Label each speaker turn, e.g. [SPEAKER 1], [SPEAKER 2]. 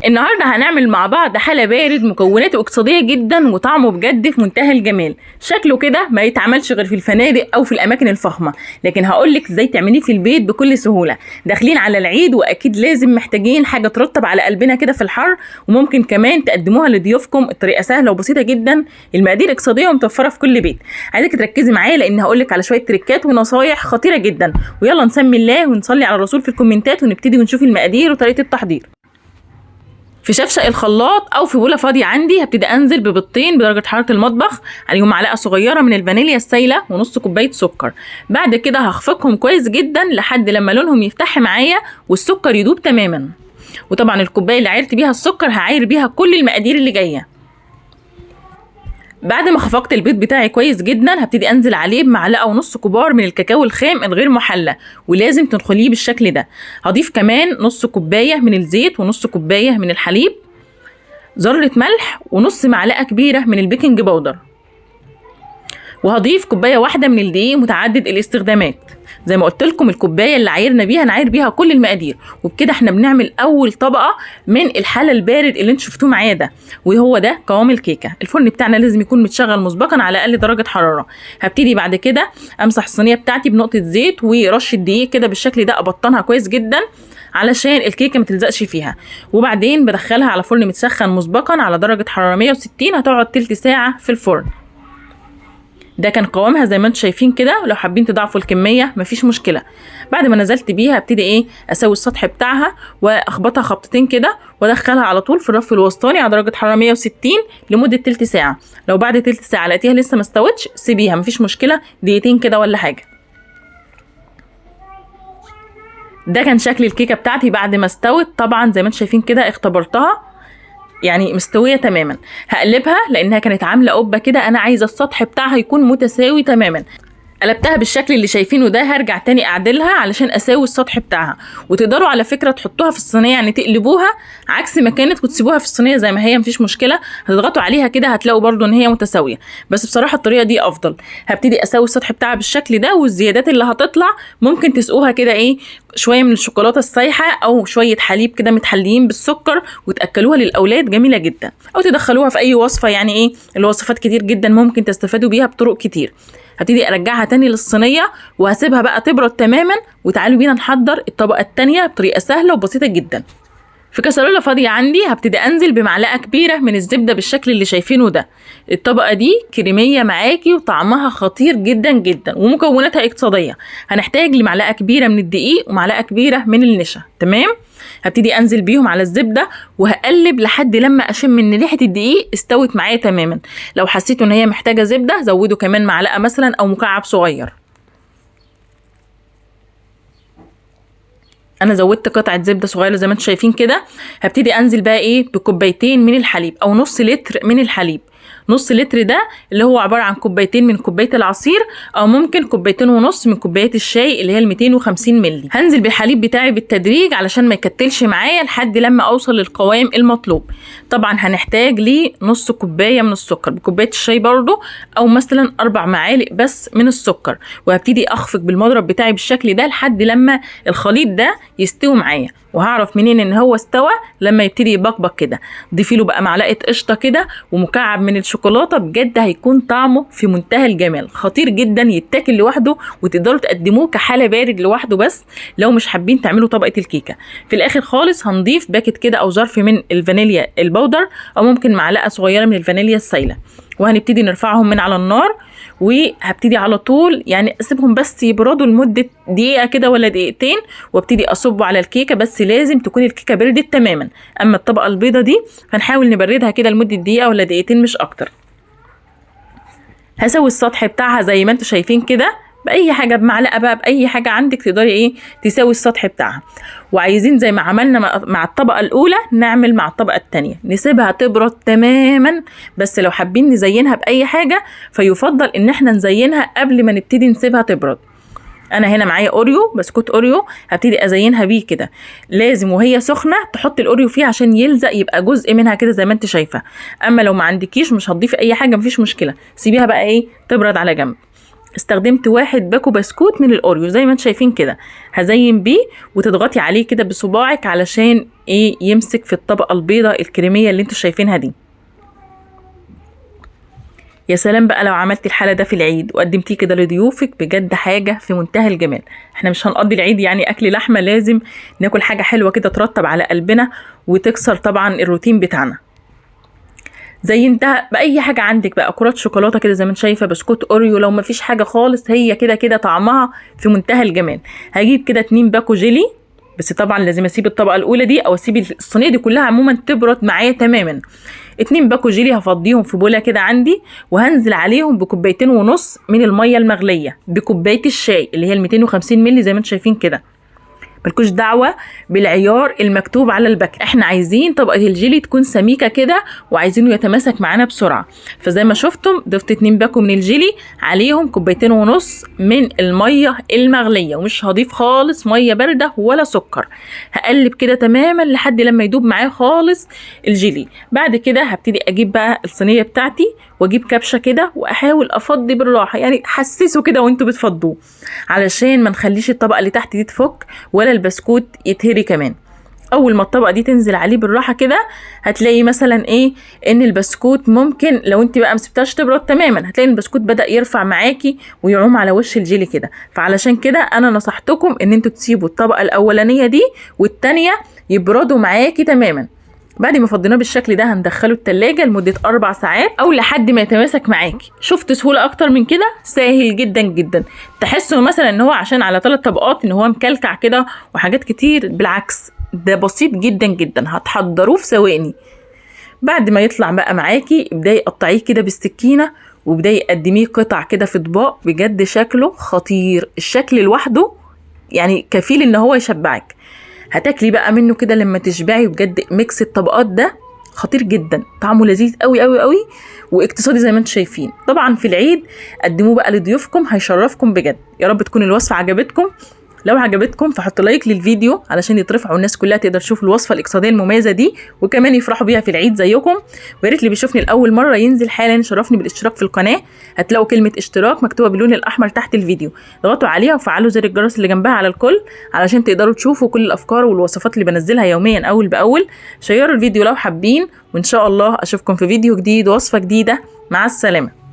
[SPEAKER 1] النهارده هنعمل مع بعض حلا بارد مكوناته اقتصاديه جدا وطعمه بجد في منتهى الجمال. شكله كده ما يتعملش غير في الفنادق او في الاماكن الفخمه، لكن هقولك ازاي تعمليه في البيت بكل سهوله. داخلين على العيد واكيد لازم محتاجين حاجه ترطب على قلبنا كده في الحر، وممكن كمان تقدموها لضيوفكم. الطريقه سهله وبسيطه جدا، المقادير اقتصاديه ومتوفره في كل بيت. عايزك تركزي معايا لان هقولك على شويه تريكات ونصايح خطيره جدا. ويلا نسمي الله ونصلي على الرسول في الكومنتات ونبتدي ونشوف المقادير وطريقه التحضير. في شفشق الخلاط او في بوله فاضيه عندي هبتدي انزل ببيضتين بدرجه حراره المطبخ، عليهم معلقه صغيره من الفانيليا السايله ونص كوبايه سكر. بعد كده هخفقهم كويس جدا لحد لما لونهم يفتح معايا والسكر يدوب تماما. وطبعا الكوبايه اللي عايرت بيها السكر هعاير بيها كل المقادير اللي جايه. بعد ما خفقت البيض بتاعي كويس جدا هبتدي انزل عليه بمعلقه ونص كبار من الكاكاو الخام الغير محلى، ولازم تنخليه بالشكل ده. هضيف كمان نص كوبايه من الزيت ونص كوبايه من الحليب، ذره ملح ونص معلقه كبيره من البيكنج باودر، وهضيف كوبايه واحده من الدقيق متعدد الاستخدامات. زي ما قلت لكم الكوبايه اللي عايرنا بيها نعاير بيها كل المقادير. وبكده احنا بنعمل اول طبقه من الحلا البارد اللي انتوا شفتوه معايا ده، وهو ده قوام الكيكه. الفرن بتاعنا لازم يكون متشغل مسبقا على اقل درجه حراره. هبتدي بعد كده امسح الصينيه بتاعتي بنقطه زيت ورشه دقيق كده بالشكل ده، ابطنها كويس جدا علشان الكيكه ما تلزقش فيها. وبعدين بدخلها على فرن متسخن مسبقا على درجه حراره 160، هتقعد تلت ساعه في الفرن. ده كان قوامها زي ما انتم شايفين كده. لو حابين تضاعفوا الكميه مفيش مشكله. بعد ما نزلت بيها ابتدي اسوي السطح بتاعها واخبطها خبطتين كده وادخلها على طول في الرف الوسطاني على درجه حراره 160 لمده تلت ساعه. لو بعد تلت ساعه لقيتيها لسه ما استوتش سيبيها مفيش مشكله، دقيقتين كده ولا حاجه. ده كان شكل الكيكه بتاعتي بعد ما استوت. طبعا زي ما انتم شايفين كده اختبرتها يعني مستويه تماما. هقلبها لانها كانت عامله قبه كده، انا عايزه السطح بتاعها يكون متساوي تماما. قلبتها بالشكل اللي شايفينه ده، هرجع تاني اعدلها علشان اساوي السطح بتاعها. وتقدروا على فكره تحطوها في الصينيه، يعني تقلبوها عكس ما كانت وتسيبوها في الصينيه زي ما هي مفيش مشكله. هتضغطوا عليها كده هتلاقوا برضو ان هي متساويه، بس بصراحه الطريقه دي افضل. هبتدي اساوي السطح بتاعها بالشكل ده، والزيادات اللي هتطلع ممكن تسقوها كده شويه من الشوكولاته السايحه او شويه حليب كده متحليين بالسكر وتاكلوها للاولاد، جميله جدا. او تدخلوها في اي وصفه، يعني الوصفات كتير جدا ممكن تستفادوا بيها بطرق كتير. هبتدي ارجعها تاني للصينيه وهسيبها بقى تبرد تماما، وتعالوا بينا نحضر الطبقه التانيه بطريقه سهله وبسيطه جدا. في كسرولة فاضيه عندي هبتدي انزل بمعلقه كبيره من الزبده بالشكل اللي شايفينه ده. الطبقه دي كريميه معاكي وطعمها خطير جدا جدا ومكوناتها اقتصاديه. هنحتاج لمعلقه كبيره من الدقيق ومعلقه كبيره من النشا. تمام. هبتدي انزل بيهم على الزبده وهقلب لحد لما اشم ان ريحه الدقيق استوت معايا تماما. لو حسيتوا ان هي محتاجه زبده زودوا كمان معلقه مثلا او مكعب صغير. انا زودت قطعه زبده صغيره زي ما انتم شايفين كده. هبتدي انزل بقى بكوبايتين من الحليب او نص لتر من الحليب. نص لتر ده اللي هو عباره عن كوبايتين من كوبايه العصير، او ممكن كوبايتين ونص من كوبايات الشاي اللي هي ال 250 مللي. هنزل بالحليب بتاعي بالتدريج علشان ما يكتلش معايا لحد لما اوصل للقوام المطلوب. طبعا هنحتاج ليه نص كوبايه من السكر بكوبايه الشاي برضو، او مثلا 4 معالق بس من السكر. وهبتدي اخفق بالمضرب بتاعي بالشكل ده لحد لما الخليط ده يستوي معايا. وهعرف منين ان هو استوى؟ لما يبتدي يبقبق كده. ضيفي له بقى معلقه قشطه كده ومكعب من الشوكولاته، بجد هيكون طعمه في منتهى الجمال، خطير جدا، يتاكل لوحده وتقدروا تقدموه كحلا بارد لوحده. بس لو مش حابين تعملوا طبقه الكيكه في الاخر خالص هنضيف باكت كده او ظرف من الفانيليا البودر، او ممكن معلقه صغيره من الفانيليا السايله. وهنبتدي نرفعهم من على النار، وهبتدي على طول اسيبهم بس يبردوا لمده دقيقه كده ولا دقيقتين، وابتدي اصبه على الكيكه. بس لازم تكون الكيكه بردت تماما. اما الطبقه البيضه دي هنحاول نبردها كده لمده دقيقه ولا دقيقتين مش اكتر. هسوي السطح بتاعها زي ما انتم شايفين كده باي حاجه، بمعلقه بقى، باي حاجه عندك تقدري تساوي السطح بتاعها. وعايزين زي ما عملنا مع الطبقه الاولى نعمل مع الطبقه الثانيه، نسيبها تبرد تماما. بس لو حابين نزينها باي حاجه فيفضل ان احنا نزينها قبل ما نبتدي نسيبها تبرد. انا هنا معايا اوريو، بسكوت اوريو، هبتدي ازينها بيه كده. لازم وهي سخنه تحط الاوريو فيه عشان يلزق، يبقى جزء منها كده زي ما انت شايفه. اما لو ما عندكيش مش هتضيفي اي حاجه مفيش مشكله، سيبيها بقى تبرد على جنب. استخدمت 1 باكو بسكوت من الاوريو زي ما انتم شايفين كده. هزين بيه وتضغطي عليه كده بصباعك علشان ايه يمسك في الطبقه البيضاء الكريميه اللي انتم شايفينها دي. يا سلام بقى لو عملتي الحاله ده في العيد وقدمتيه كده لضيوفك، بجد حاجه في منتهى الجمال. احنا مش هنقضي العيد يعني اكل لحمه، لازم ناكل حاجه حلوه كده ترطب على قلبنا وتكسر طبعا الروتين بتاعنا. زينتها باي حاجه عندك بقى، كرات شوكولاته كده زي ما انت شايفه، بسكوت اوريو، لو مفيش حاجه خالص هي كده كده طعمها في منتهى الجمال. هجيب كده 2 باكو جيلي، بس طبعا لازم اسيب الطبقه الاولى دي او اسيب الصينيه دي كلها عموما تبرد معايا تماما. 2 باكو جيلي هفضيهم في بوله كده عندي، وهنزل عليهم بكوبايتين ونص من الميه المغليه بكوبايه الشاي اللي هي 250 مللي زي ما انتم شايفين كده. ملكوش دعوه بالعيار المكتوب على الباكت، احنا عايزين طبقه الجيلي تكون سميكه كده وعايزينه يتماسك معانا بسرعه. فزي ما شفتم ضفت 2 باكو من الجيلي، عليهم كوبايتين ونص من الميه المغليه، ومش هضيف خالص ميه بارده ولا سكر. هقلب كده تماما لحد لما يدوب معايا خالص الجيلي. بعد كده هبتدي اجيب بقى الصينيه بتاعتي واجيب كبشه كده واحاول افضي بالراحه، يعني حسسوا كده وانتوا بتفضوه علشان ما نخليش الطبقه اللي تحت دي تفك ولا البسكوت يتهري كمان. اول ما الطبقه دي تنزل عليه بالراحه كده هتلاقي مثلا ايه ان البسكوت ممكن لو انت بقى مسبتهاش تبرد تماما هتلاقي البسكوت بدا يرفع معاكي ويعوم على وش الجيلي كده. فعلشان كده انا نصحتكم ان انتوا تسيبوا الطبقه الاولانيه دي والتانيه يبردوا معاكي تماما. بعد ما فضيناه بالشكل ده هندخله التلاجة لمدة 4 ساعات او لحد ما يتماسك معاكي. شفت سهولة اكتر من كده؟ سهل جدا جدا. تحسوا مثلا ان هو عشان على 3 طبقات ان هو مكلكع كده وحاجات كتير، بالعكس ده بسيط جدا جدا، هتحضروه في ثواني. بعد ما يطلع بقى معاكي ابداي قطعيه كده بالسكينة وابداي قدميه قطع كده في اطباق، بجد شكله خطير. الشكل لوحده يعني كفيل ان هو يشبعك. هتاكلي بقى منه كده لما تشبعي، بجد ميكس الطبقات ده خطير جدا، طعمه لذيذ قوي قوي قوي واقتصادي زي ما انتم شايفين. طبعا في العيد قدموه بقى لضيوفكم، هيشرفكم بجد. يا رب تكون الوصفه عجبتكم. لو عجبتكم فحطوا لايك للفيديو علشان يترفع والناس كلها تقدر تشوف الوصفه الاقتصاديه المميزه دي وكمان يفرحوا بيها في العيد زيكم. ويا ريت اللي بيشوفني لاول مره ينزل حالا يشرفني بالاشتراك في القناه. هتلاقوا كلمه اشتراك مكتوبه باللون الاحمر تحت الفيديو، اضغطوا عليها وفعلوا زر الجرس اللي جنبها على الكل علشان تقدروا تشوفوا كل الافكار والوصفات اللي بنزلها يوميا اول باول. شيروا الفيديو لو حابين، وان شاء الله اشوفكم في فيديو جديد ووصفه جديده. مع السلامه.